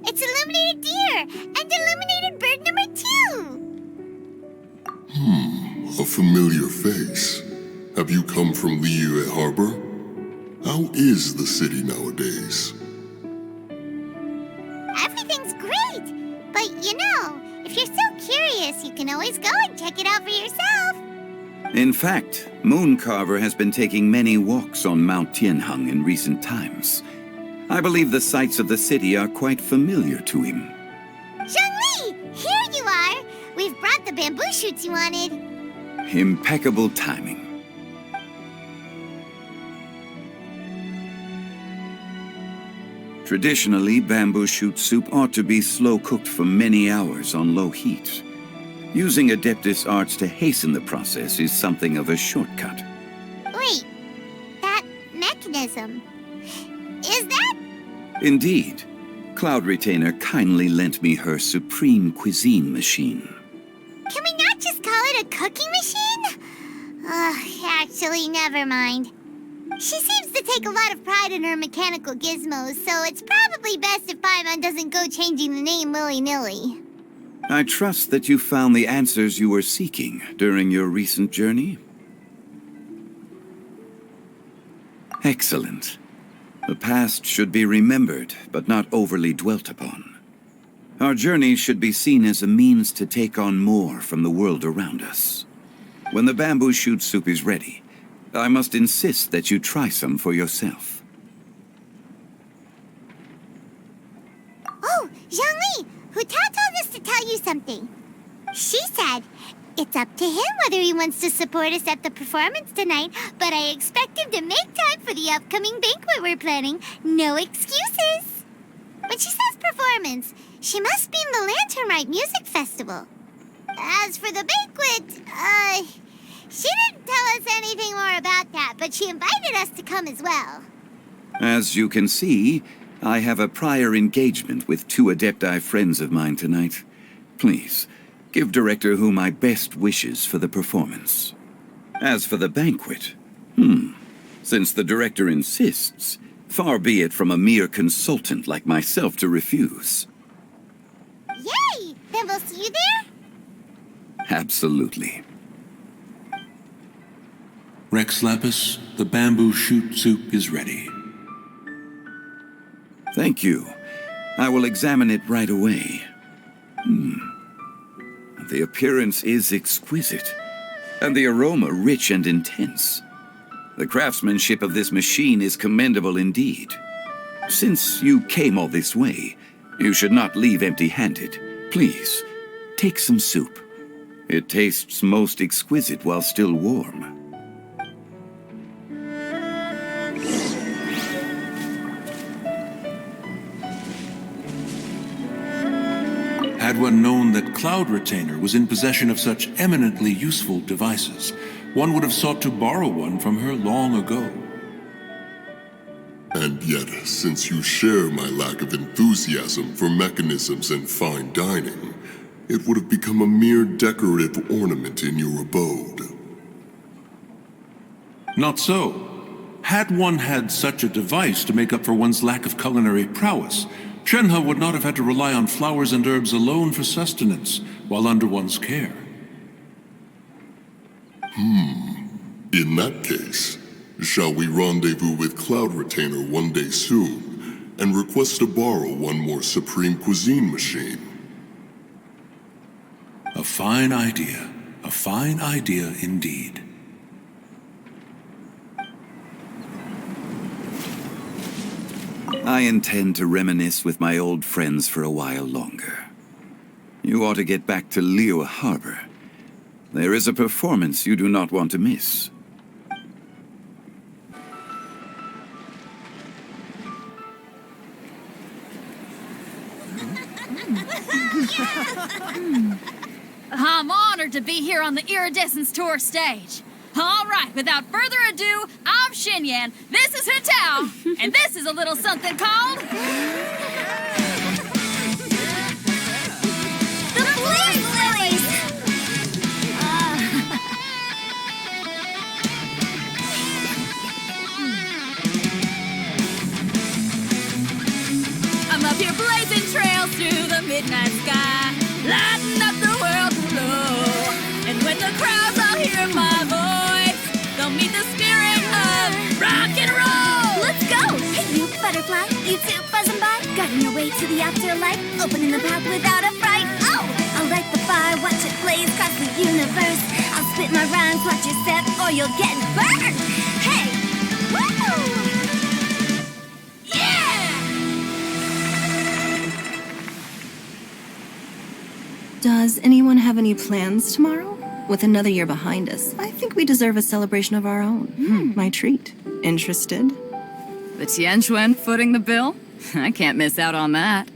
It's illuminated deer and illuminated bird number 2. A familiar face. Have you come from Liyue Harbor? How is the city nowadays? Everything's great. But if you're so curious, you can always go and check it out for yourself. In fact, Mooncarver has been taking many walks on Mount Tianheng in recent times. I believe the sights of the city are quite familiar to him. Zhongli, here you are. We've brought the bamboo shoots you wanted. Impeccable timing. Traditionally, bamboo shoot soup ought to be slow-cooked for many hours on low heat. Using Adeptus arts to hasten the process is something of a shortcut. Wait, that mechanism, is that? Indeed. Cloud Retainer kindly lent me her supreme cuisine machine. Can we not just call it a cooking machine? Actually, never mind. She seems to take a lot of pride in her mechanical gizmos, so it's probably best if Paimon doesn't go changing the name willy-nilly. I trust that you found the answers you were seeking during your recent journey. Excellent. The past should be remembered, but not overly dwelt upon. Our journey should be seen as a means to take on more from the world around us. When the bamboo shoot soup is ready, I must insist that you try some for yourself. Oh, Zhongli, Hutao told us to tell you something. She said, it's up to him whether he wants to support us at the performance tonight, but I expect him to make time for the upcoming banquet we're planning. No excuses. When she says performance, she must mean the Lantern Rite Music Festival. As for the banquet, she didn't tell us anything more about that, but she invited us to come as well. As you can see, I have a prior engagement with 2 Adepti friends of mine tonight. Please, give Director Hu my best wishes for the performance. As for the banquet, since the Director insists, far be it from a mere consultant like myself to refuse. Yay! Then we'll see you there? Absolutely. Rex Lapis, the bamboo shoot soup is ready. Thank you. I will examine it right away. The appearance is exquisite, and the aroma rich and intense. The craftsmanship of this machine is commendable indeed. Since you came all this way, you should not leave empty-handed. Please, take some soup. It tastes most exquisite while still warm. Had one known that Cloud Retainer was in possession of such eminently useful devices, one would have sought to borrow one from her long ago. And yet, since you share my lack of enthusiasm for mechanisms and fine dining, it would have become a mere decorative ornament in your abode. Not so. Had one had such a device to make up for one's lack of culinary prowess, Shenhe would not have had to rely on flowers and herbs alone for sustenance while under one's care. In that case, shall we rendezvous with Cloud Retainer one day soon, and request to borrow one more Supreme Cuisine machine? A fine idea. A fine idea indeed. I intend to reminisce with my old friends for a while longer. You ought to get back to Liyue Harbor. There is a performance you do not want to miss. I'm honored to be here on the Iridescence Tour stage. All right, without further ado, I'm Xinyan, this is Hutao, and this is a little something called... The Bling Lilies! I'm up here blazing trails. too, buzzing by, guiding your way to the afterlife, opening the path without a fright. Oh! I'll light the fire, watch it blaze across the universe. I'll spit my rhymes, watch you set, or you'll get burned. Hey! Woo! Yeah! Does anyone have any plans tomorrow? With another year behind us, I think we deserve a celebration of our own. My treat. Interested? The Tianquan footing the bill? I can't miss out on that.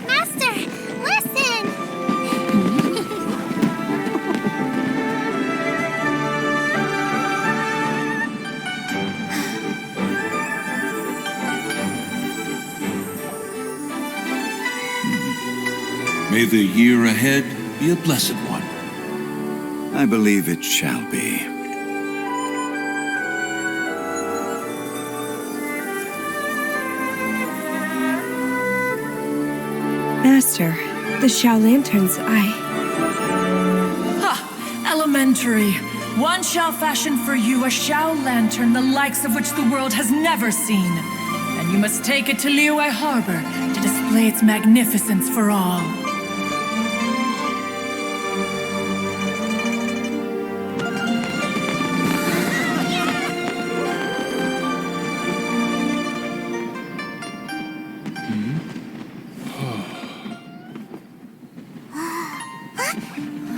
Master, listen! May the year ahead be a blessed one. I believe it shall be. Master, the Xiao Lanterns, Elementary. One shall fashion for you a Xiao Lantern the likes of which the world has never seen. And you must take it to Liyue Harbor to display its magnificence for all.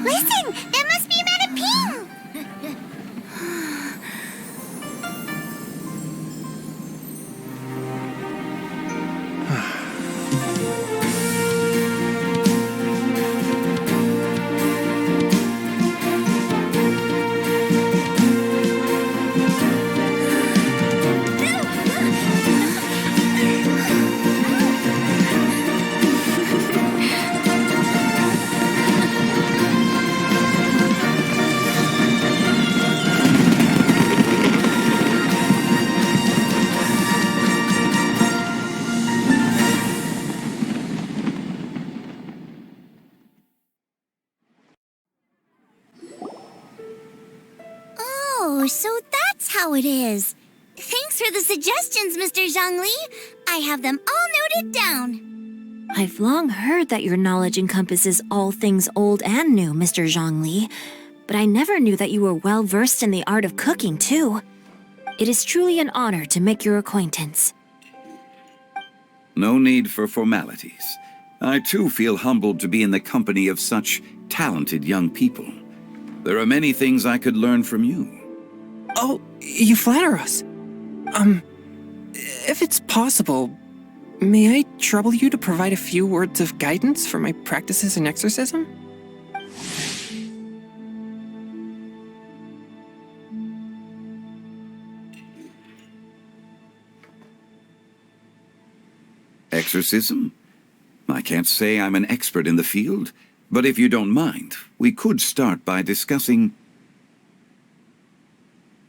Listen! That must be Madame Ping! Oh, so that's how it is. Thanks for the suggestions, Mr. Zhongli. I have them all noted down. I've long heard that your knowledge encompasses all things old and new, Mr. Zhongli. But I never knew that you were well versed in the art of cooking, too. It is truly an honor to make your acquaintance. No need for formalities. I too feel humbled to be in the company of such talented young people. There are many things I could learn from you. Oh, you flatter us. If it's possible, may I trouble you to provide a few words of guidance for my practices in exorcism? Exorcism? I can't say I'm an expert in the field, but if you don't mind, we could start by discussing...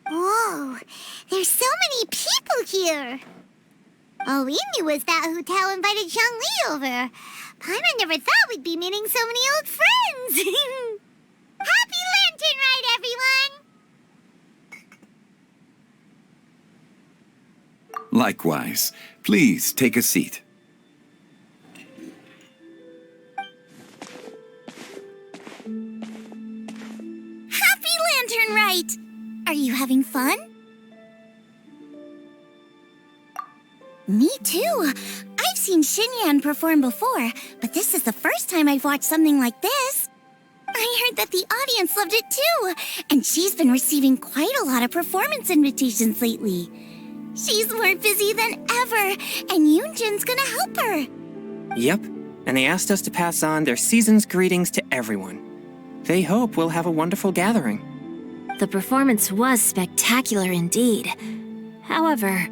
Whoa, there's so many people here. All we knew was that Hu Tao invited Zhongli over. Paimon never thought we'd be meeting so many old friends. Happy Lantern Rite, everyone! Likewise. Please take a seat. Happy Lantern Rite! Are you having fun? Me too. I've seen Xinyan perform before, but this is the first time I've watched something like this. I heard that the audience loved it too, and she's been receiving quite a lot of performance invitations lately. She's more busy than ever, and Yoonjin's gonna help her. Yep, and they asked us to pass on their season's greetings to everyone. They hope we'll have a wonderful gathering. The performance was spectacular indeed. However,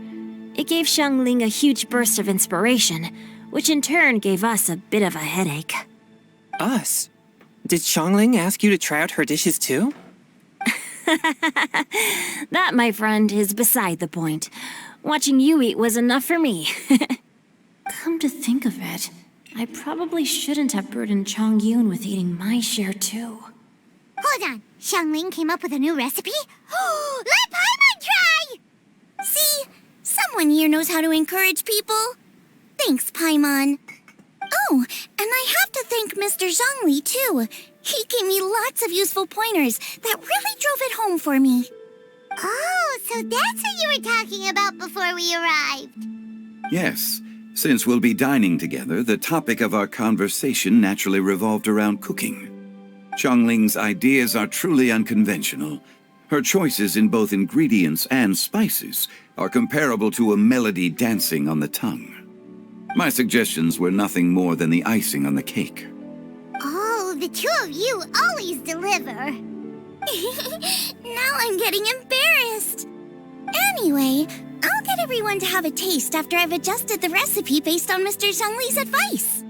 it gave Xiangling a huge burst of inspiration, which in turn gave us a bit of a headache. Us? Did Xiangling ask you to try out her dishes too? That, my friend, is beside the point. Watching you eat was enough for me. Come to think of it, I probably shouldn't have burdened Chongyun with eating my share too. Hold on, Xiangling came up with a new recipe? Let Paimon try! See, someone here knows how to encourage people. Thanks, Paimon. Oh, and I have to thank Mr. Zhongli, too. He gave me lots of useful pointers that really drove it home for me. Oh, so that's what you were talking about before we arrived. Yes. Since we'll be dining together, the topic of our conversation naturally revolved around cooking. Xiangling's ideas are truly unconventional. Her choices in both ingredients and spices are comparable to a melody dancing on the tongue. My suggestions were nothing more than the icing on the cake. Oh, the two of you always deliver. Now I'm getting embarrassed. Anyway, I'll get everyone to have a taste after I've adjusted the recipe based on Mr. Zhongli's advice.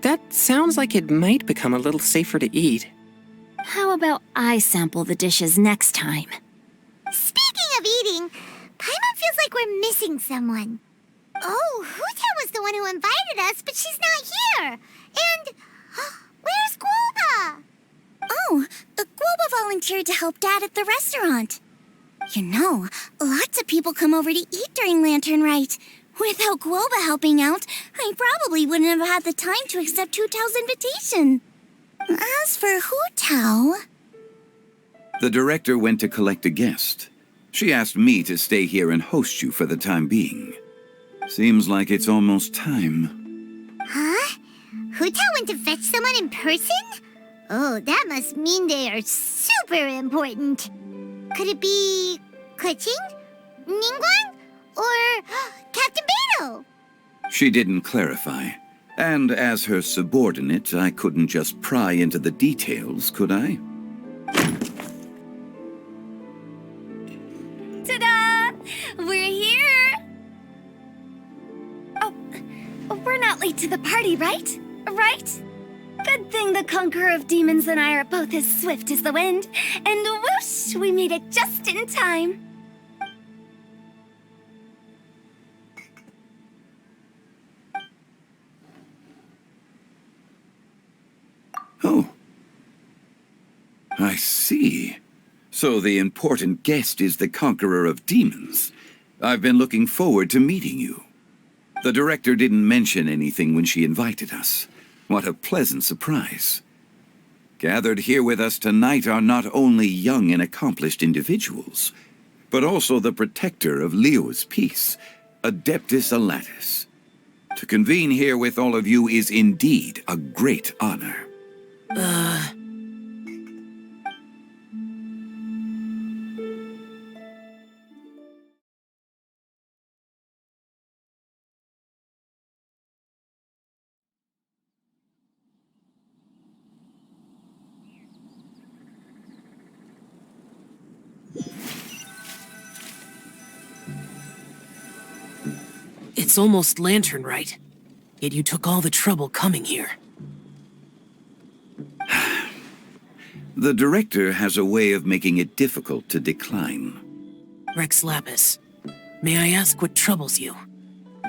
That sounds like it might become a little safer to eat. How about I sample the dishes next time? Speaking of eating, Paimon feels like we're missing someone. Oh, Huta was the one who invited us, but she's not here. And where's Guoba? Oh, Guoba volunteered to help Dad at the restaurant. You know, lots of people come over to eat during Lantern Rite. Without Guoba helping out, I probably wouldn't have had the time to accept Hu Tao's invitation. As for Hu Tao... The director went to collect a guest. She asked me to stay here and host you for the time being. Seems like it's almost time. Huh? Hu Tao went to fetch someone in person? Oh, that must mean they are super important. Could it be Keqing? Ningguang? Or Captain Beto? She didn't clarify. And as her subordinate, I couldn't just pry into the details, could I? Ta-da! We're here! Oh, we're not late to the party, right? Right? Good thing the Conqueror of Demons and I are both as swift as the wind. And whoosh, we made it just in time. Oh. I see. So the important guest is the Conqueror of Demons. I've been looking forward to meeting you. The director didn't mention anything when she invited us. What a pleasant surprise. Gathered here with us tonight are not only young and accomplished individuals, but also the protector of Liyue's peace, Adeptus Alatus. To convene here with all of you is indeed a great honor. It's almost Lantern Rite, yet you took all the trouble coming here. The director has a way of making it difficult to decline. Rex Lapis, may I ask what troubles you?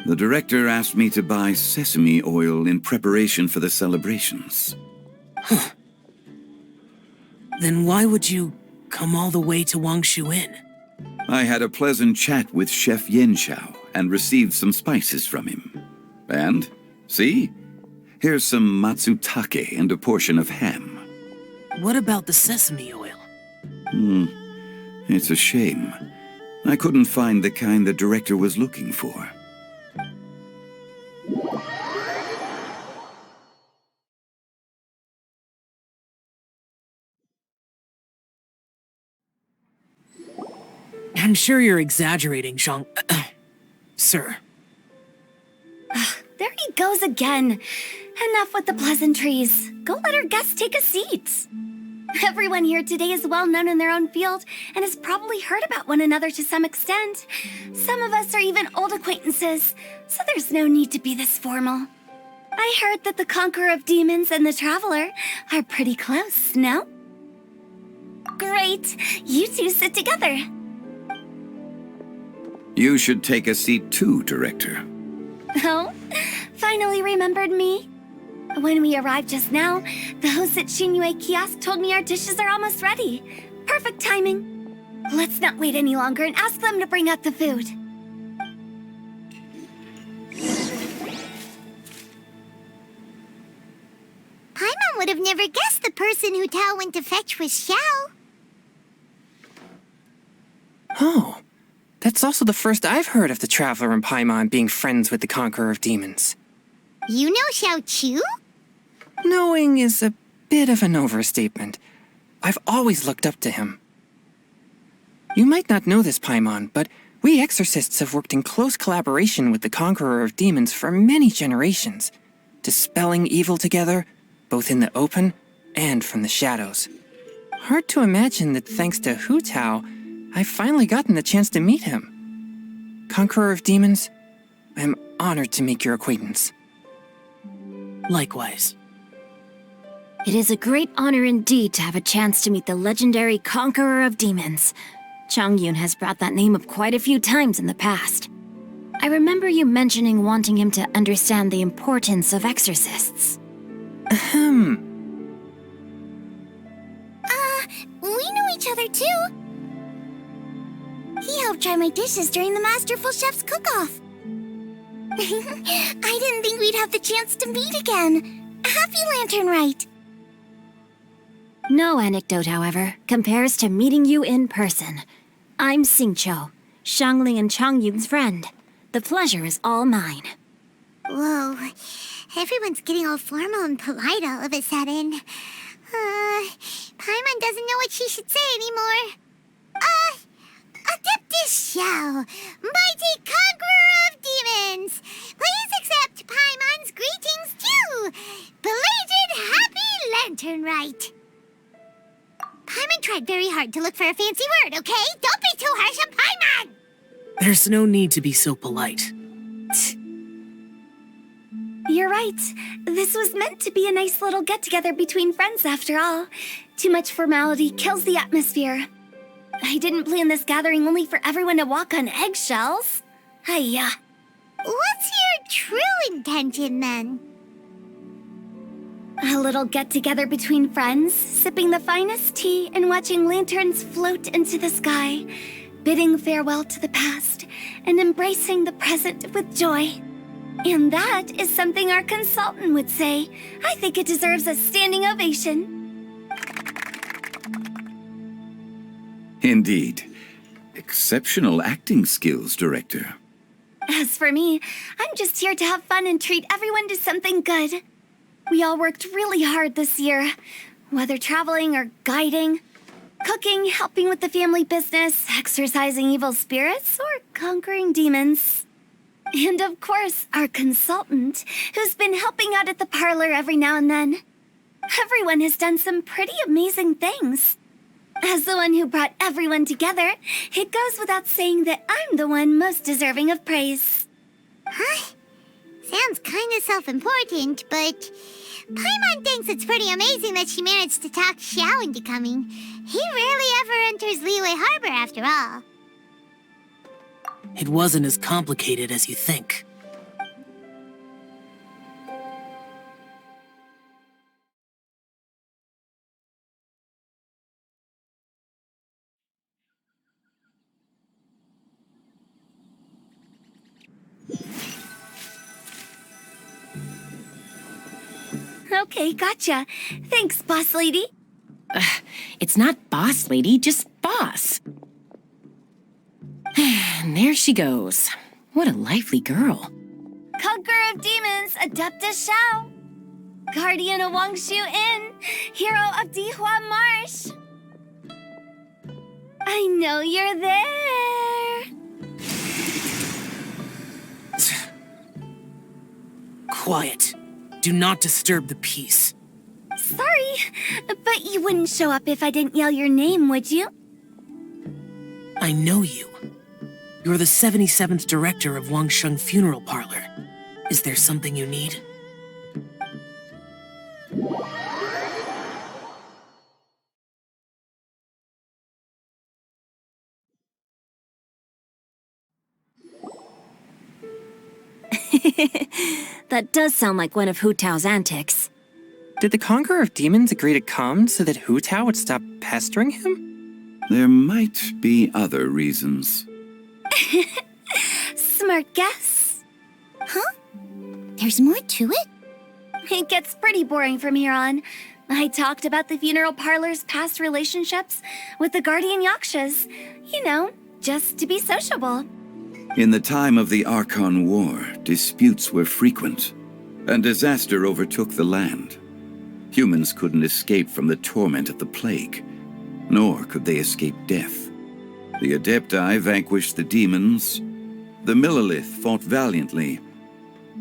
The director asked me to buy sesame oil in preparation for the celebrations. Huh. Then why would you come all the way to Wangshu Inn? I had a pleasant chat with Chef Yanxiao and received some spices from him. And, see? Here's some matsutake and a portion of ham. What about the sesame oil? It's a shame. I couldn't find the kind the director was looking for. I'm sure you're exaggerating, Zhang... Sir. There he goes again. Enough with the pleasantries. Go let our guests take a seat. Everyone here today is well known in their own field and has probably heard about one another to some extent. Some of us are even old acquaintances, so there's no need to be this formal. I heard that the Conqueror of Demons and the Traveler are pretty close, no? Great. You two sit together. You should take a seat too, Director. Oh, finally remembered me? When we arrived just now, the host at Liyue kiosk told me our dishes are almost ready. Perfect timing. Let's not wait any longer and ask them to bring out the food. Paimon would have never guessed the person who Tao went to fetch was Xiao. Oh, that's also the first I've heard of the Traveler and Paimon being friends with the Conqueror of Demons. You know Xiao Chu? Knowing is a bit of an overstatement. I've always looked up to him. You might not know this, Paimon, but we exorcists have worked in close collaboration with the Conqueror of Demons for many generations, dispelling evil together, both in the open and from the shadows. Hard to imagine that thanks to Hu Tao, I've finally gotten the chance to meet him. Conqueror of Demons, I'm honored to make your acquaintance. Likewise. It is a great honor indeed to have a chance to meet the legendary Conqueror of Demons. Changyun has brought that name up quite a few times in the past. I remember you mentioning wanting him to understand the importance of exorcists. Ahem. We know each other too. He helped try my dishes during the Masterful Chef's cook-off. I didn't think we'd have the chance to meet again. Happy Lantern Rite. No anecdote, however, compares to meeting you in person. I'm Xingqiu, Shangli and Changyun's friend. The pleasure is all mine. Whoa, everyone's getting all formal and polite all of a sudden. Paimon doesn't know what she should say anymore. Adeptus Xiao, mighty Conqueror of Demons, please accept Paimon's greetings too. Belated Happy Lantern Rite. Paimon tried very hard to look for a fancy word, okay? Don't be too harsh on Paimon! There's no need to be so polite. You're right. This was meant to be a nice little get-together between friends after all. Too much formality kills the atmosphere. I didn't plan this gathering only for everyone to walk on eggshells. Hiya. What's your true intention, then? A little get-together between friends, sipping the finest tea and watching lanterns float into the sky, bidding farewell to the past and embracing the present with joy. And that is something our consultant would say. I think it deserves a standing ovation. Indeed. Exceptional acting skills, Director. As for me, I'm just here to have fun and treat everyone to something good. We all worked really hard this year, whether traveling or guiding, cooking, helping with the family business, exorcising evil spirits, or conquering demons. And of course, our consultant, who's been helping out at the parlor every now and then. Everyone has done some pretty amazing things. As the one who brought everyone together, it goes without saying that I'm the one most deserving of praise. Huh? Sounds kind of self-important, but Paimon thinks it's pretty amazing that she managed to talk Xiao into coming. He rarely ever enters Liyue Harbor after all. It wasn't as complicated as you think. Okay, gotcha. Thanks, boss lady. It's not boss lady, just boss. And there she goes. What a lively girl. Conqueror of Demons, Adeptus Xiao. Guardian of Wangshu Inn, hero of Dihua Marsh. I know you're there. quiet. Do not disturb the peace. Sorry, but you wouldn't show up if I didn't yell your name, would you? I know you. You're the 77th director of Wangsheng Funeral Parlor. Is there something you need? That does sound like one of Hu Tao's antics. Did the Conqueror of Demons agree to come so that Hu Tao would stop pestering him? There might be other reasons. Smart guess. Huh? There's more to it? It gets pretty boring from here on. I talked about the funeral parlor's past relationships with the guardian yakshas. You know, just to be sociable. In the time of the Archon War, disputes were frequent, and disaster overtook the land. Humans couldn't escape from the torment of the plague, nor could they escape death. The Adepti vanquished the demons, the Millelith fought valiantly,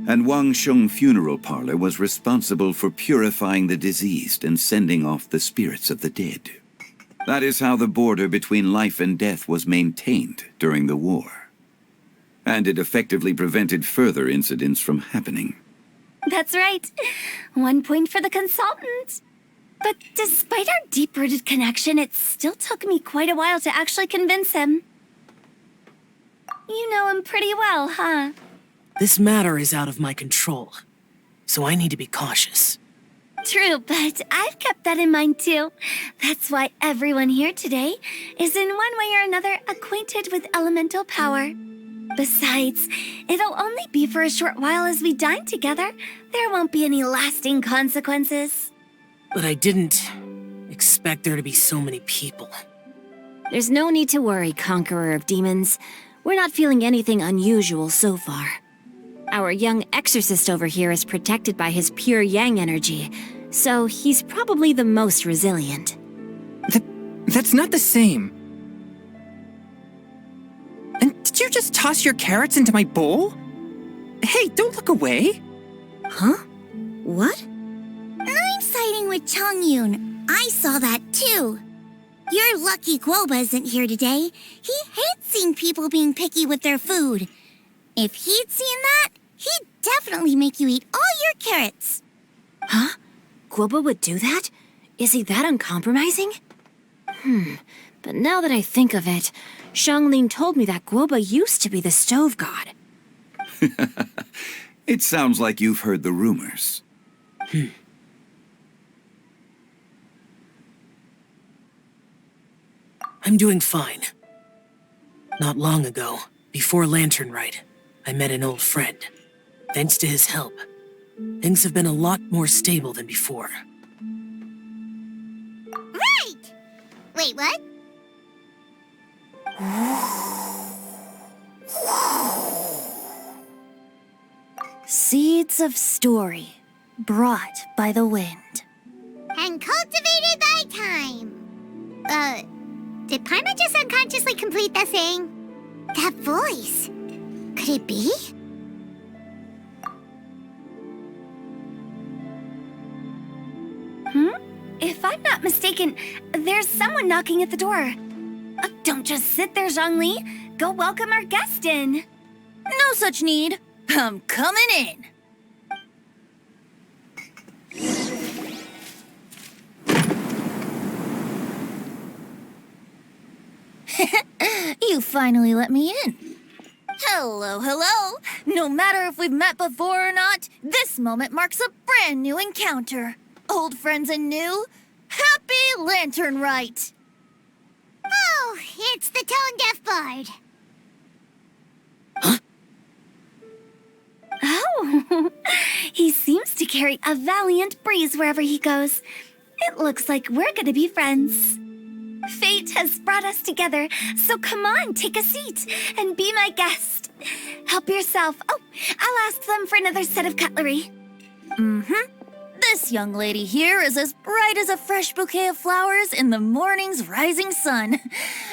and Wangsheng Funeral Parlor was responsible for purifying the diseased and sending off the spirits of the dead. That is how the border between life and death was maintained during the war. And it effectively prevented further incidents from happening. That's right. 1 point for the consultant. But despite our deep-rooted connection, it still took me quite a while to actually convince him. You know him pretty well, huh? This matter is out of my control, so I need to be cautious. True, but I've kept that in mind too. That's why everyone here today is in one way or another acquainted with elemental power. Besides, it'll only be for a short while as we dine together. There won't be any lasting consequences. But I didn't expect there to be so many people. There's no need to worry, Conqueror of Demons. We're not feeling anything unusual so far. Our young exorcist over here is protected by his pure yang energy, so he's probably the most resilient. That's not the same. And did you just toss your carrots into my bowl? Hey, don't look away. Huh? What? I'm siding with Chongyun. I saw that too. You're lucky Guoba isn't here today. He hates seeing people being picky with their food. If he'd seen that, he'd definitely make you eat all your carrots. Huh? Guoba would do that? Is he that uncompromising? But now that I think of it, Xianglin told me that Guoba used to be the stove god. It sounds like you've heard the rumors. I'm doing fine. Not long ago, before Lantern Rite, I met an old friend. Thanks to his help, things have been a lot more stable than before. Right! Wait, what? Seeds of story, brought by the wind. And cultivated by time. Did Paimon just unconsciously complete that thing? That voice. Could it be? If I'm not mistaken, there's someone knocking at the door. Don't just sit there, Zhongli. Go welcome our guest in. No such need. I'm coming in. You finally let me in. Hello, hello. No matter if we've met before or not, this moment marks a brand new encounter. Old friends and new. Happy Lantern Rite. Oh, it's the tone-deaf bard. Oh, he seems to carry a valiant breeze wherever he goes. It looks like we're gonna be friends. Fate has brought us together, so come on, take a seat and be my guest. Help yourself. Oh, I'll ask them for another set of cutlery. This young lady here is as bright as a fresh bouquet of flowers in the morning's rising sun.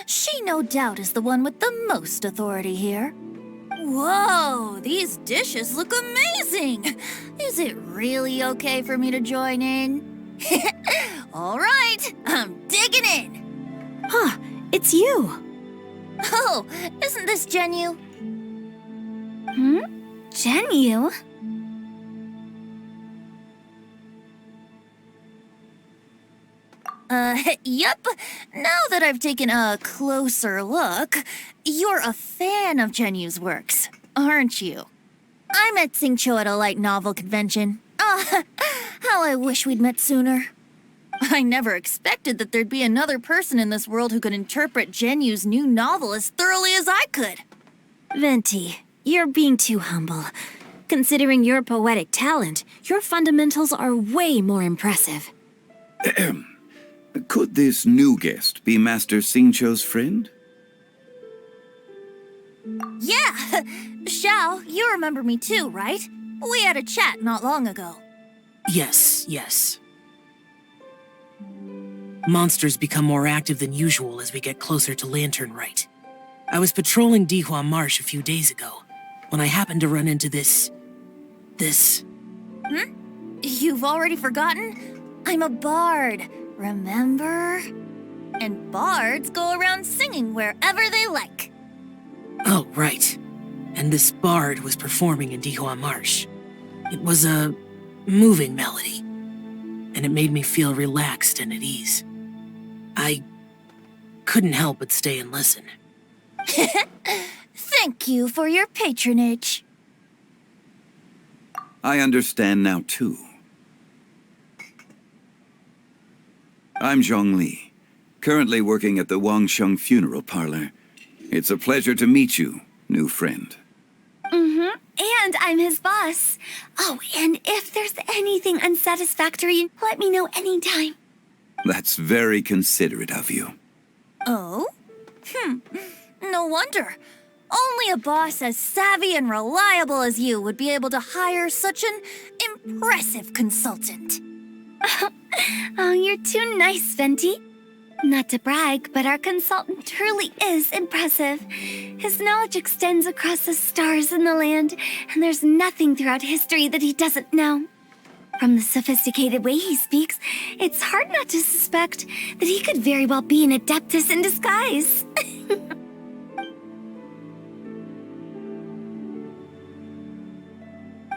She no doubt is the one with the most authority here. Whoa, these dishes look amazing! Is it really okay for me to join in? All right, I'm digging in! Huh, it's you. Oh, isn't this Genu? Genu? Yep. Now that I've taken a closer look, you're a fan of Genu's works, aren't you? I met Xingqiu at a light novel convention. Ah, how I wish we'd met sooner. I never expected that there'd be another person in this world who could interpret Genu's new novel as thoroughly as I could. Venti, you're being too humble. Considering your poetic talent, your fundamentals are way more impressive. Could this new guest be Master Xingqiu's friend? Yeah! Xiao, you remember me too, right? We had a chat not long ago. Yes. Monsters become more active than usual as we get closer to Lantern Rite. I was patrolling Dihua Marsh a few days ago, when I happened to run into this... You've already forgotten? I'm a bard, remember? And bards go around singing wherever they like. Oh, right. And this bard was performing in Dihua Marsh. It was a moving melody, and it made me feel relaxed and at ease. I couldn't help but stay and listen. Thank you for your patronage. I understand now, too. I'm Zhongli, currently working at the Wangsheng Funeral Parlor. It's a pleasure to meet you, new friend. And I'm his boss. Oh, and if there's anything unsatisfactory, let me know anytime. That's very considerate of you. Oh? No wonder. Only a boss as savvy and reliable as you would be able to hire such an impressive consultant. Oh, you're too nice, Venti. Not to brag, but our consultant truly is impressive. His knowledge extends across the stars and the land, and there's nothing throughout history that he doesn't know. From the sophisticated way he speaks, it's hard not to suspect that he could very well be an adeptus in disguise.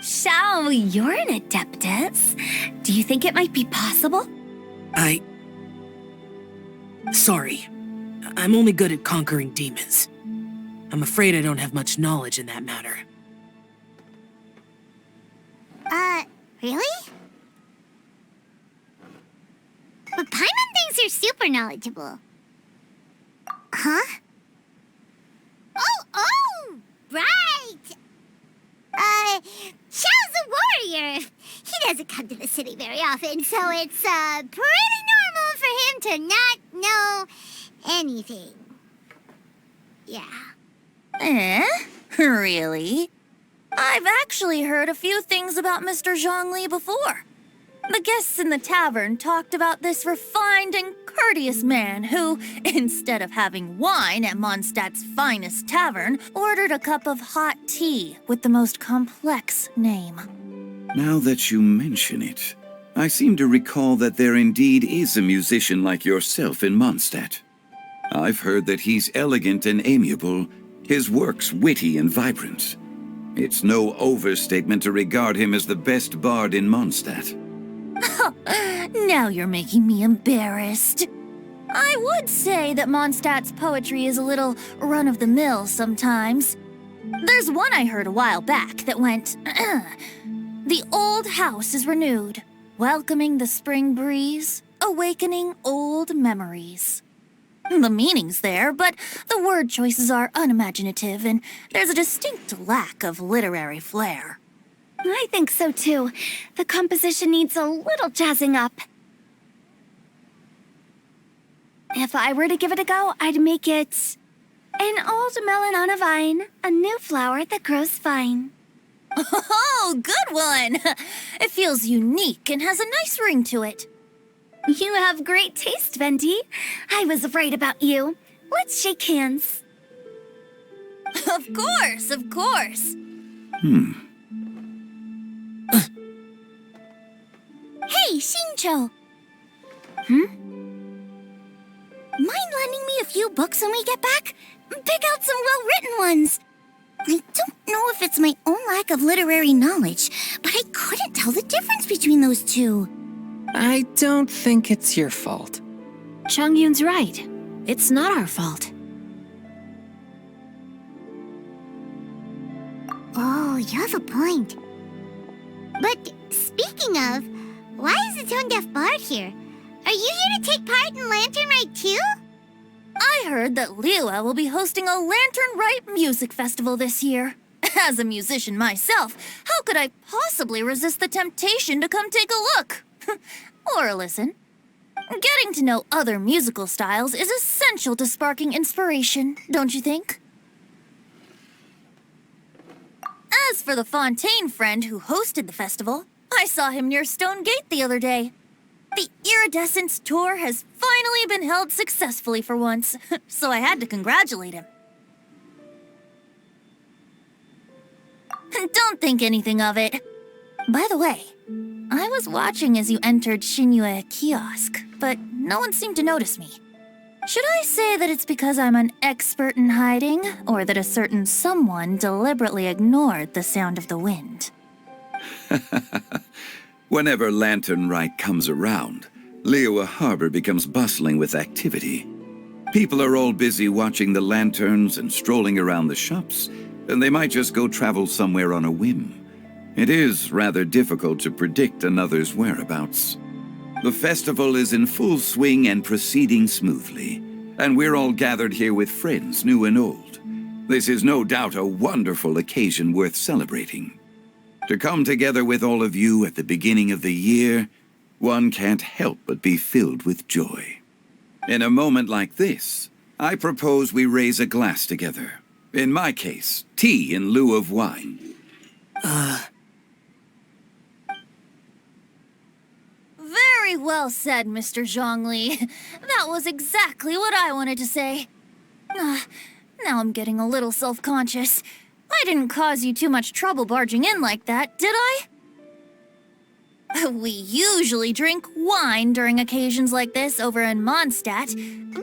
Xiao, you're an adeptus. Do you think it might be possible? Sorry. I'm only good at conquering demons. I'm afraid I don't have much knowledge in that matter. Really? But Paimon thinks you're super knowledgeable. Huh? Oh, right! Xiao's a warrior. He doesn't come to the city very often, so it's, pretty normal for him to not know anything. Yeah. Really? I've actually heard a few things about Mr. Zhongli before. The guests in the tavern talked about this refined and courteous man who, instead of having wine at Mondstadt's finest tavern, ordered a cup of hot tea with the most complex name. Now that you mention it, I seem to recall that there indeed is a musician like yourself in Mondstadt. I've heard that he's elegant and amiable, his works witty and vibrant. It's no overstatement to regard him as the best bard in Mondstadt. Now you're making me embarrassed. I would say that Mondstadt's poetry is a little run-of-the-mill sometimes. There's one I heard a while back that went, The old house is renewed, welcoming the spring breeze, awakening old memories. The meaning's there, but the word choices are unimaginative, and there's a distinct lack of literary flair. I think so too. The composition needs a little jazzing up. If I were to give it a go, I'd make it an old melon on a vine, a new flower that grows fine. Oh, good one! It feels unique and has a nice ring to it. You have great taste, Venti. I was right about you. Let's shake hands. Of course, of course. Hey, Shincho! Mind lending me a few books when we get back? Pick out some well-written ones. I don't know if it's my own lack of literary knowledge, but I couldn't tell the difference between those two. I don't think it's your fault. Chongyun's right. It's not our fault. Oh, you have a point. But speaking of, why is the Tone Deaf Bard here? Are you here to take part in Lantern Rite too? I heard that Liyue will be hosting a Lantern Rite music festival this year. As a musician myself, how could I possibly resist the temptation to come take a look? Or listen. Getting to know other musical styles is essential to sparking inspiration, don't you think? As for the Fontaine friend who hosted the festival, I saw him near Stone Gate the other day. The Iridescence tour has finally been held successfully for once, so I had to congratulate him. Don't think anything of it. By the way, I was watching as you entered Shinue Kiosk, but no one seemed to notice me. Should I say that it's because I'm an expert in hiding, or that a certain someone deliberately ignored the sound of the wind? Whenever Lantern Rite comes around, Liyue Harbor becomes bustling with activity. People are all busy watching the lanterns and strolling around the shops, and they might just go travel somewhere on a whim. It is rather difficult to predict another's whereabouts. The festival is in full swing and proceeding smoothly, and we're all gathered here with friends, new and old. This is no doubt a wonderful occasion worth celebrating. To come together with all of you at the beginning of the year, one can't help but be filled with joy. In a moment like this, I propose we raise a glass together. In my case, tea in lieu of wine. Very well said, Mr. Zhongli. That was exactly what I wanted to say. Now I'm getting a little self-conscious. I didn't cause you too much trouble barging in like that, did I? We usually drink wine during occasions like this over in Mondstadt,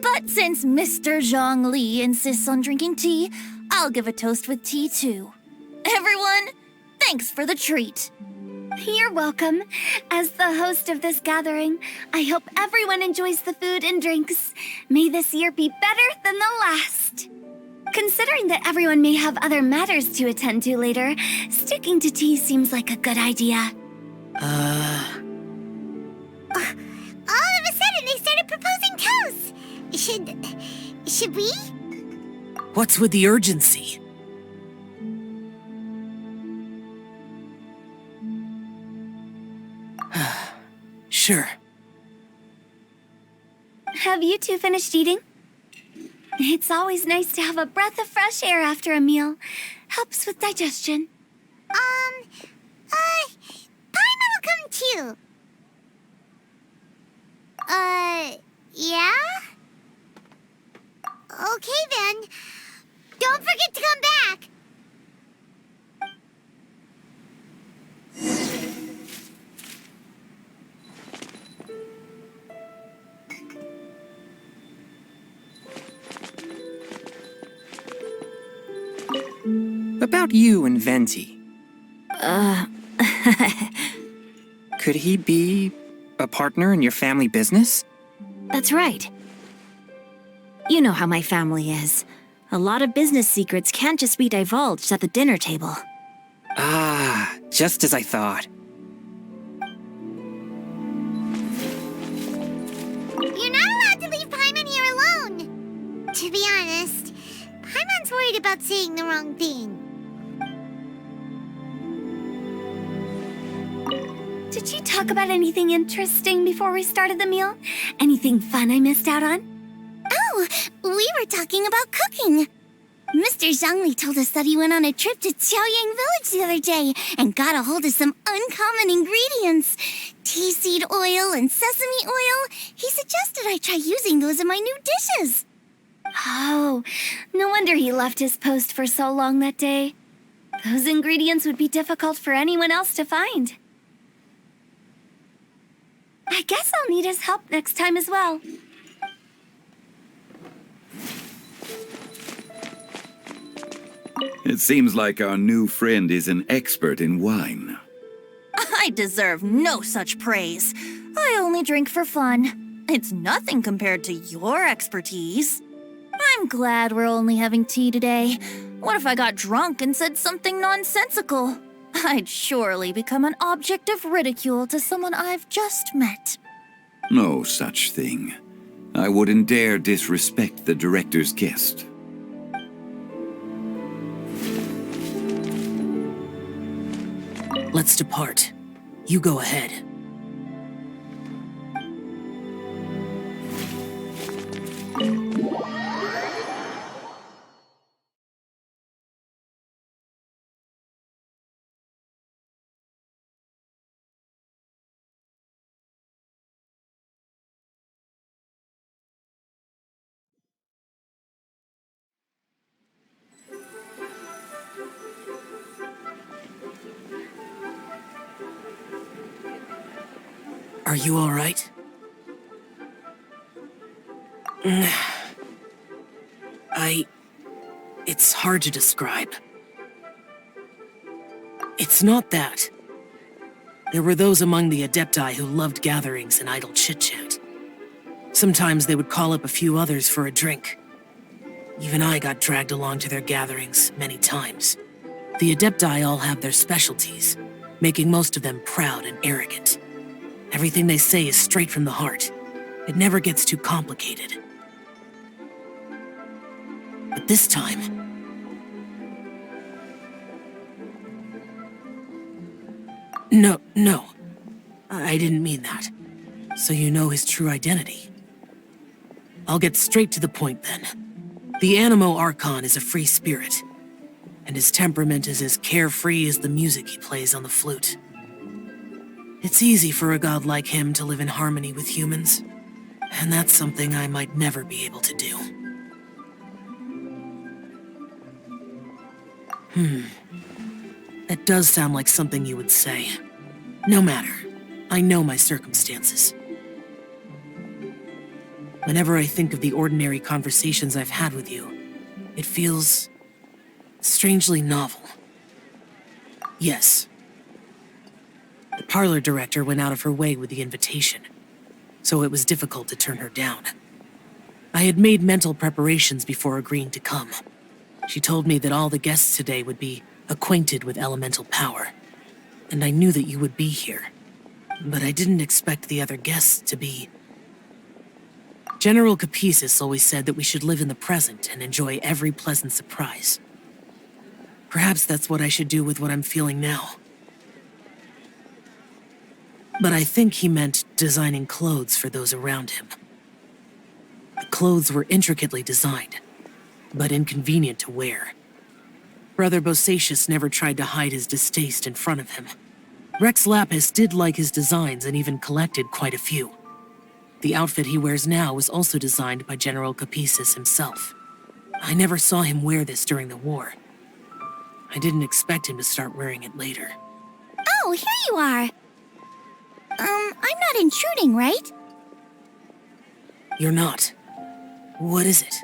but since Mr. Zhongli insists on drinking tea, I'll give a toast with tea too. Everyone, thanks for the treat. You're welcome. As the host of this gathering, I hope everyone enjoys the food and drinks. May this year be better than the last. Considering that everyone may have other matters to attend to later, sticking to tea seems like a good idea. All of a sudden, they started proposing toasts. Should we? What's with the urgency? Sure. Have you two finished eating? It's always nice to have a breath of fresh air after a meal. Helps with digestion. Paimon will come too. Yeah? Okay then. Don't forget to come back. About you and Venti. Could he be a partner in your family business? That's right. You know how my family is. A lot of business secrets can't just be divulged at the dinner table. Ah, just as I thought. You're not allowed to leave Paimon here alone. To be honest, Paimon's worried about saying the wrong thing. Did you talk about anything interesting before we started the meal? Anything fun I missed out on? Oh, we were talking about cooking. Mr. Zhongli told us that he went on a trip to Qiaoyang Village the other day and got a hold of some uncommon ingredients. Tea seed oil and sesame oil. He suggested I try using those in my new dishes. Oh, no wonder he left his post for so long that day. Those ingredients would be difficult for anyone else to find. I guess I'll need his help next time as well. It seems like our new friend is an expert in wine. I deserve no such praise. I only drink for fun. It's nothing compared to your expertise. I'm glad we're only having tea today. What if I got drunk and said something nonsensical? I'd surely become an object of ridicule to someone I've just met. No such thing. I wouldn't dare disrespect the director's guest. Let's depart. You go ahead. Are you all right? It's hard to describe. It's not that. There were those among the Adepti who loved gatherings and idle chit-chat. Sometimes they would call up a few others for a drink. Even I got dragged along to their gatherings many times. The Adepti all have their specialties, making most of them proud and arrogant. Everything they say is straight from the heart. It never gets too complicated. But this time... No. I didn't mean that. So you know his true identity. I'll get straight to the point then. The Animo Archon is a free spirit, and his temperament is as carefree as the music he plays on the flute. It's easy for a god like him to live in harmony with humans, and that's something I might never be able to do. That does sound like something you would say. No matter. I know my circumstances. Whenever I think of the ordinary conversations I've had with you, it feels strangely novel. Yes. The parlor director went out of her way with the invitation, so it was difficult to turn her down. I had made mental preparations before agreeing to come. She told me that all the guests today would be acquainted with elemental power, and I knew that you would be here. But I didn't expect the other guests to be... General Capisis always said that we should live in the present and enjoy every pleasant surprise. Perhaps that's what I should do with what I'm feeling now. But I think he meant designing clothes for those around him. The clothes were intricately designed, but inconvenient to wear. Brother Bosacius never tried to hide his distaste in front of him. Rex Lapis did like his designs and even collected quite a few. The outfit he wears now was also designed by General Capisis himself. I never saw him wear this during the war. I didn't expect him to start wearing it later. Oh, here you are. I'm not intruding, right? You're not. What is it?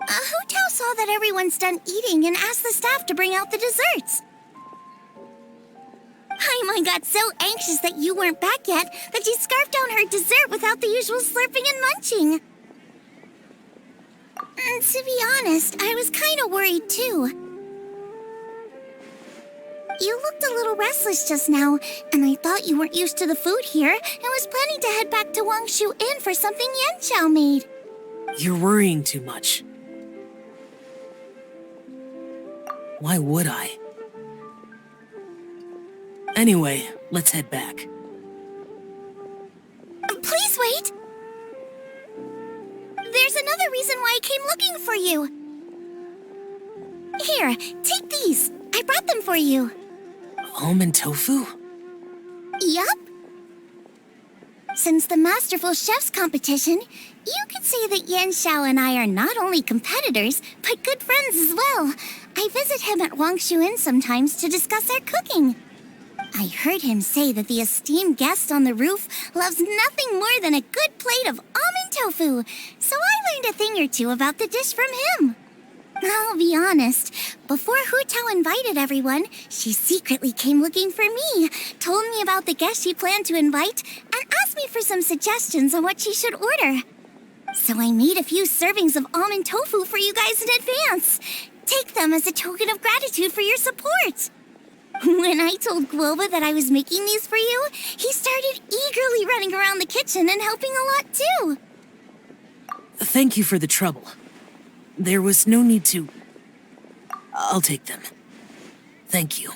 Hu Tao saw that everyone's done eating and asked the staff to bring out the desserts. Paimon got so anxious that you weren't back yet that she scarfed down her dessert without the usual slurping and munching. And to be honest, I was kind of worried too. You looked a little restless just now, and I thought you weren't used to the food here and was planning to head back to Wangshu Inn for something Yanqiao made. You're worrying too much. Why would I? Anyway, let's head back. Please wait! There's another reason why I came looking for you. Here, take these. I brought them for you. Almond tofu? Yup. Since the Masterful Chef's competition, you could say that Yan Xiao and I are not only competitors, but good friends as well. I visit him at Wangshu Inn sometimes to discuss our cooking. I heard him say that the esteemed guest on the roof loves nothing more than a good plate of almond tofu, so I learned a thing or two about the dish from him. I'll be honest, before Hu Tao invited everyone, she secretly came looking for me, told me about the guests she planned to invite, and asked me for some suggestions on what she should order. So I made a few servings of almond tofu for you guys in advance. Take them as a token of gratitude for your support. When I told Guoba that I was making these for you, he started eagerly running around the kitchen and helping a lot too. Thank you for the trouble. There was no need to... I'll take them. Thank you.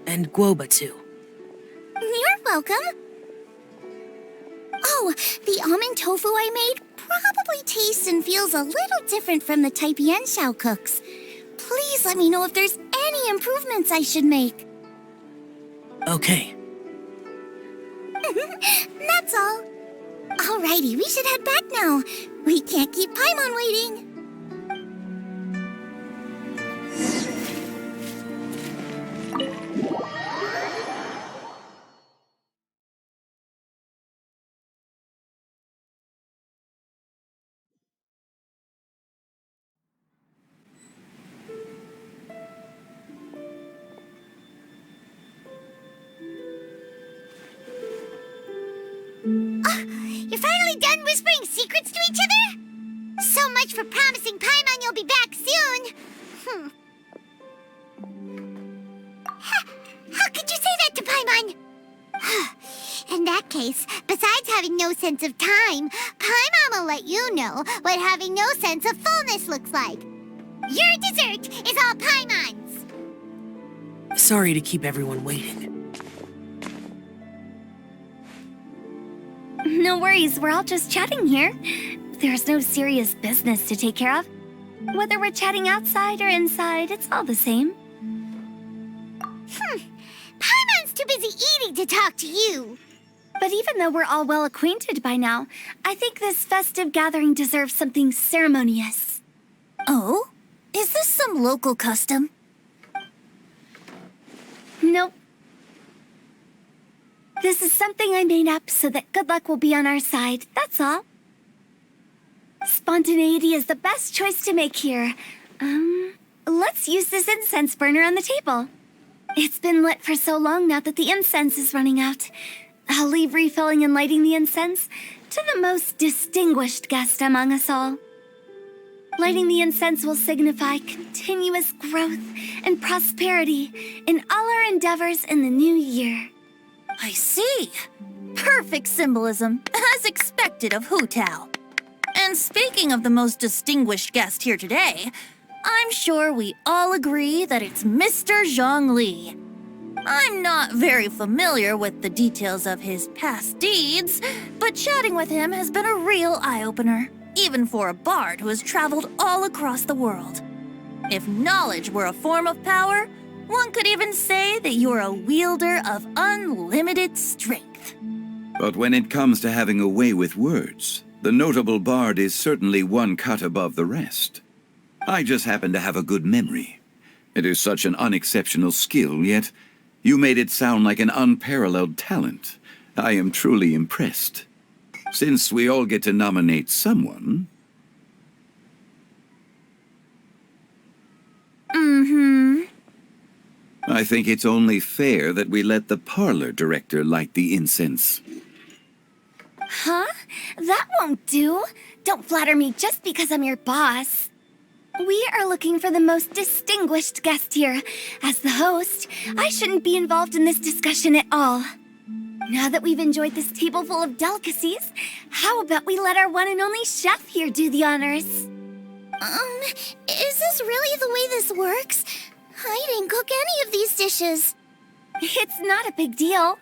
And Guoba too. You're welcome. Oh, the almond tofu I made probably tastes and feels a little different from the type Yan Xiao cooks. Please let me know if there's any improvements I should make. Okay. That's all. Alrighty, we should head back now. We can't keep Paimon waiting. You're finally done whispering secrets to each other? So much for promising Paimon you'll be back soon. How could you say that to Paimon? In that case, besides having no sense of time, Paimon will let you know what having no sense of fullness looks like. Your dessert is all Paimon's. Sorry to keep everyone waiting. No worries, we're all just chatting here. There's no serious business to take care of. Whether we're chatting outside or inside, it's all the same. Paimon's too busy eating to talk to you. But even though we're all well acquainted by now, I think this festive gathering deserves something ceremonious. Oh? Is this some local custom? Nope. This is something I made up so that good luck will be on our side, that's all. Spontaneity is the best choice to make here. Let's use this incense burner on the table. It's been lit for so long now that the incense is running out. I'll leave refilling and lighting the incense to the most distinguished guest among us all. Lighting the incense will signify continuous growth and prosperity in all our endeavors in the new year. I see. Perfect symbolism, as expected of Hu Tao. And speaking of the most distinguished guest here today, I'm sure we all agree that it's Mr. Zhongli. I'm not very familiar with the details of his past deeds, but chatting with him has been a real eye-opener, even for a bard who has traveled all across the world. If knowledge were a form of power, one could even say that you're a wielder of unlimited strength. But when it comes to having a way with words, the notable bard is certainly one cut above the rest. I just happen to have a good memory. It is such an unexceptional skill, yet you made it sound like an unparalleled talent. I am truly impressed. Since we all get to nominate someone... I think it's only fair that we let the parlor director light the incense. Huh? That won't do. Don't flatter me just because I'm your boss. We are looking for the most distinguished guest here. As the host, I shouldn't be involved in this discussion at all. Now that we've enjoyed this table full of delicacies, how about we let our one and only chef here do the honors? Is this really the way this works? I didn't cook any of these dishes. It's not a big deal.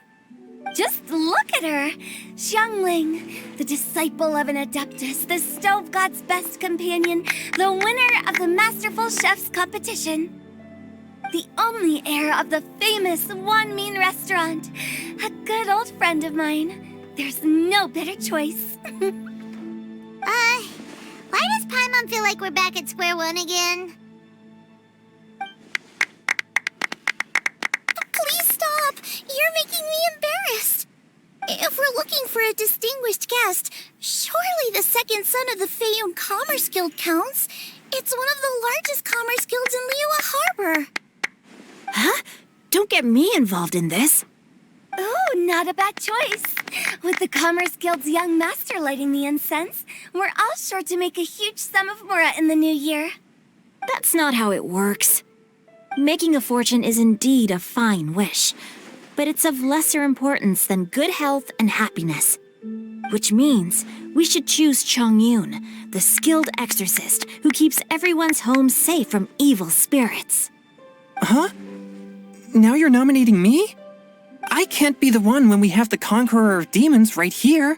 Just look at her. Xiangling, the disciple of an adeptus, the stove god's best companion, the winner of the Masterful Chef's competition. The only heir of the famous Wanmin restaurant. A good old friend of mine. There's no better choice. Why does Paimon feel like we're back at square one again? Please stop! You're making me embarrassed. If we're looking for a distinguished guest, surely the second son of the Feiyun Commerce Guild counts. It's one of the largest commerce guilds in Liyue Harbor. Huh? Don't get me involved in this. Oh, not a bad choice. With the Commerce Guild's young master lighting the incense, we're all sure to make a huge sum of mora in the new year. That's not how it works. Making a fortune is indeed a fine wish, but it's of lesser importance than good health and happiness. Which means we should choose Chongyun, the skilled exorcist who keeps everyone's home safe from evil spirits. Huh? Now you're nominating me? I can't be the one when we have the Conqueror of Demons right here.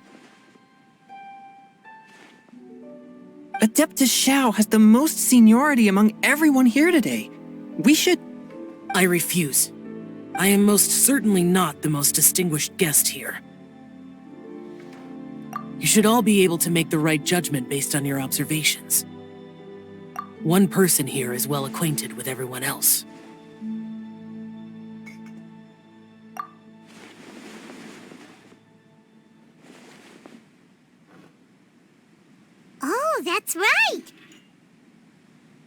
Adeptus Shao has the most seniority among everyone here today. We should... I refuse. I am most certainly not the most distinguished guest here. You should all be able to make the right judgment based on your observations. One person here is well acquainted with everyone else. Oh, that's right!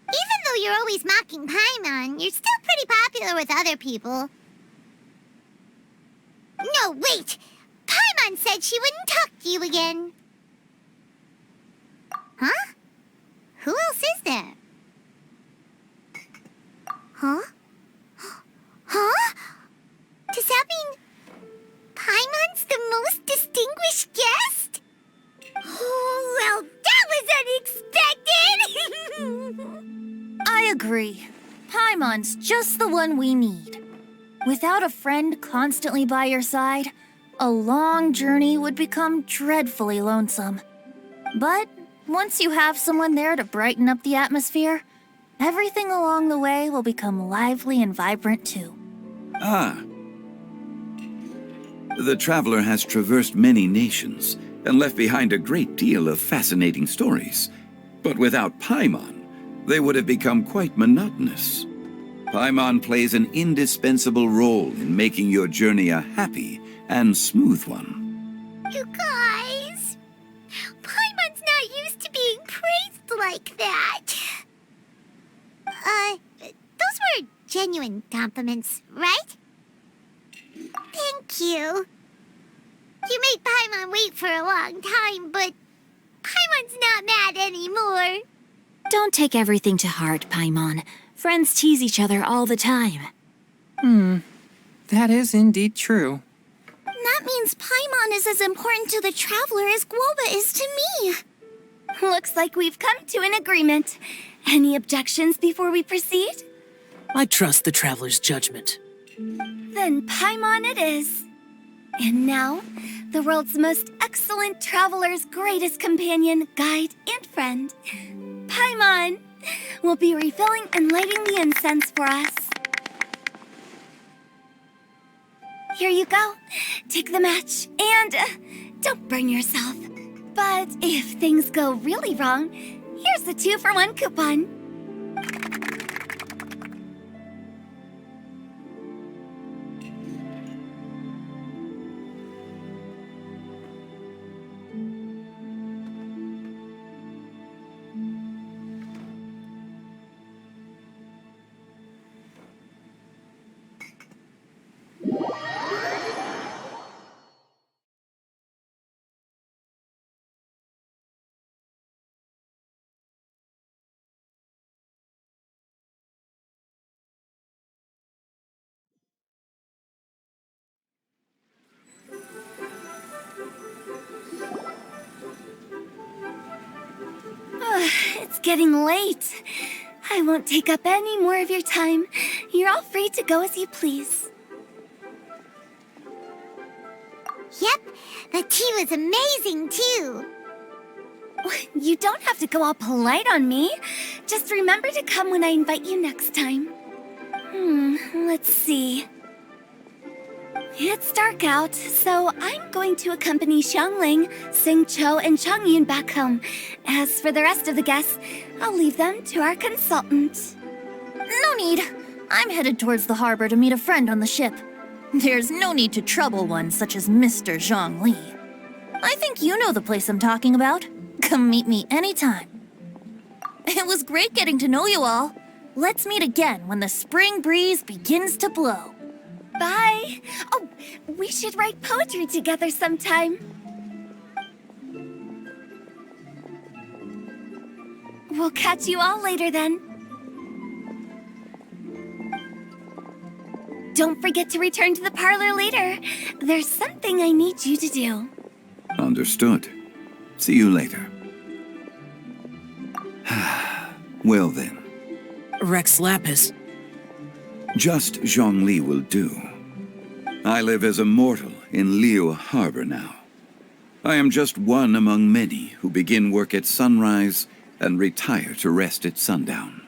Even though you're always mocking Paimon, you're still pretty popular with other people. No, wait! Paimon said she wouldn't talk to you again. Huh? Who else is there? Huh? Huh? Does that mean Paimon's the most distinguished guest? Oh, well, that was unexpected! I agree. Paimon's just the one we need. Without a friend constantly by your side, a long journey would become dreadfully lonesome. But once you have someone there to brighten up the atmosphere, everything along the way will become lively and vibrant too. Ah. The traveler has traversed many nations and left behind a great deal of fascinating stories. But without Paimon, they would have become quite monotonous. Paimon plays an indispensable role in making your journey a happy and smooth one. You guys, Paimon's not used to being praised like that. Those were genuine compliments, right? Thank you. You made Paimon wait for a long time, but Paimon's not mad anymore. Don't take everything to heart, Paimon. Friends tease each other all the time. That is indeed true. That means Paimon is as important to the traveler as Guoba is to me. Looks like we've come to an agreement. Any objections before we proceed? I trust the traveler's judgment. Then Paimon it is. And now, the world's most excellent traveler's greatest companion, guide, and friend, Paimon, will be refilling and lighting the incense for us. Here you go. Take the match, and don't burn yourself. But if things go really wrong, here's the 2-for-1 coupon. It's getting late. I won't take up any more of your time. You're all free to go as you please. Yep, the tea was amazing too. You don't have to go all polite on me. Just remember to come when I invite you next time. Let's see. It's dark out, so I'm going to accompany Xiangling, Xingqiu, and Changyun back home. As for the rest of the guests, I'll leave them to our consultant. No need. I'm headed towards the harbor to meet a friend on the ship. There's no need to trouble one such as Mr. Zhongli. I think you know the place I'm talking about. Come meet me anytime. It was great getting to know you all. Let's meet again when the spring breeze begins to blow. Bye! Oh, we should write poetry together sometime. We'll catch you all later then. Don't forget to return to the parlor later. There's something I need you to do. Understood. See you later. Well then. Rex Lapis. Just Zhongli will do. I live as a mortal in Liyue Harbor now. I am just one among many who begin work at sunrise and retire to rest at sundown.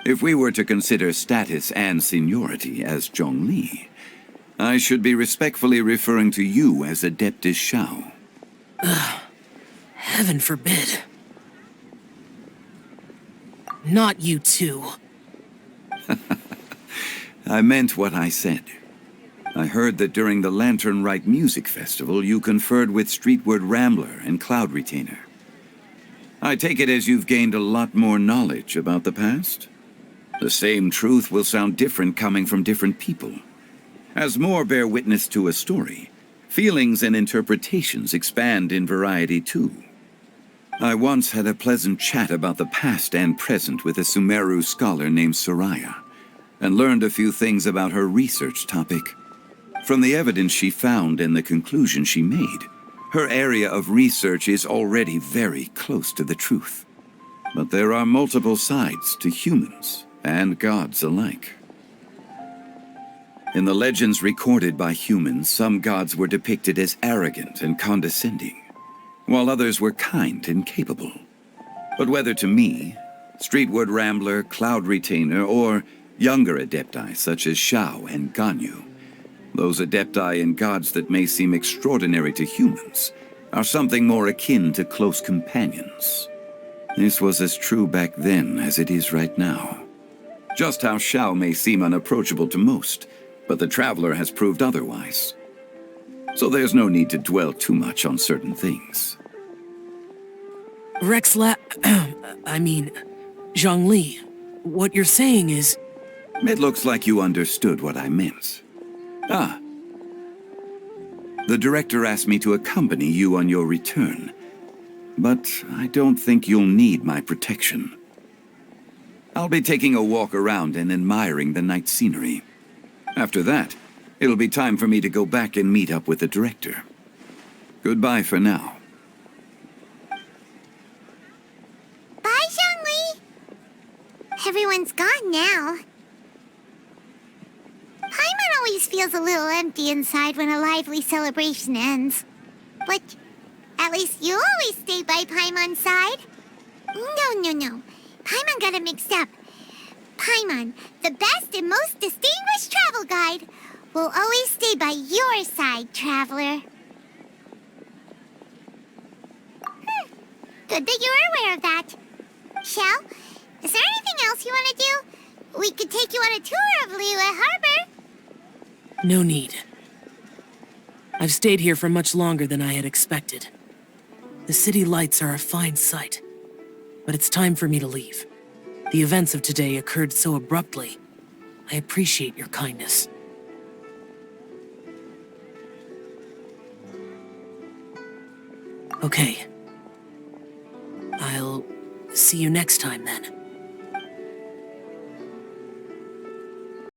If we were to consider status and seniority as Zhongli, I should be respectfully referring to you as Adeptus Shao. Heaven forbid. Not you too. I meant what I said. I heard that during the Lantern Rite Music Festival, you conferred with Streetward Rambler and Cloud Retainer. I take it as you've gained a lot more knowledge about the past? The same truth will sound different coming from different people. As more bear witness to a story, feelings and interpretations expand in variety too. I once had a pleasant chat about the past and present with a Sumeru scholar named Soraya, and learned a few things about her research topic. From the evidence she found and the conclusion she made, her area of research is already very close to the truth. But there are multiple sides to humans and gods alike. In the legends recorded by humans, some gods were depicted as arrogant and condescending, while others were kind and capable. But whether to me, Streetward Rambler, Cloud Retainer, or younger adepti such as Shao and Ganyu, those adepti and gods that may seem extraordinary to humans, are something more akin to close companions. This was as true back then as it is right now. Just how Shao may seem unapproachable to most, but the Traveler has proved otherwise. So there's no need to dwell too much on certain things. Zhongli, what you're saying is... It looks like you understood what I meant. Ah. The director asked me to accompany you on your return, but I don't think you'll need my protection. I'll be taking a walk around and admiring the night scenery. After that, it'll be time for me to go back and meet up with the director. Goodbye for now. Bye, Zhongli! Everyone's gone now. Paimon always feels a little empty inside when a lively celebration ends. But at least you always stay by Paimon's side. No. Paimon got it mixed up. Paimon, the best and most distinguished travel guide, will always stay by your side, Traveler. Good that you're aware of that. Shell, is there anything else you want to do? We could take you on a tour of Liyue Harbor. No need. I've stayed here for much longer than I had expected. The city lights are a fine sight, but it's time for me to leave. The events of today occurred so abruptly. I appreciate your kindness. Okay. I'll see you next time then.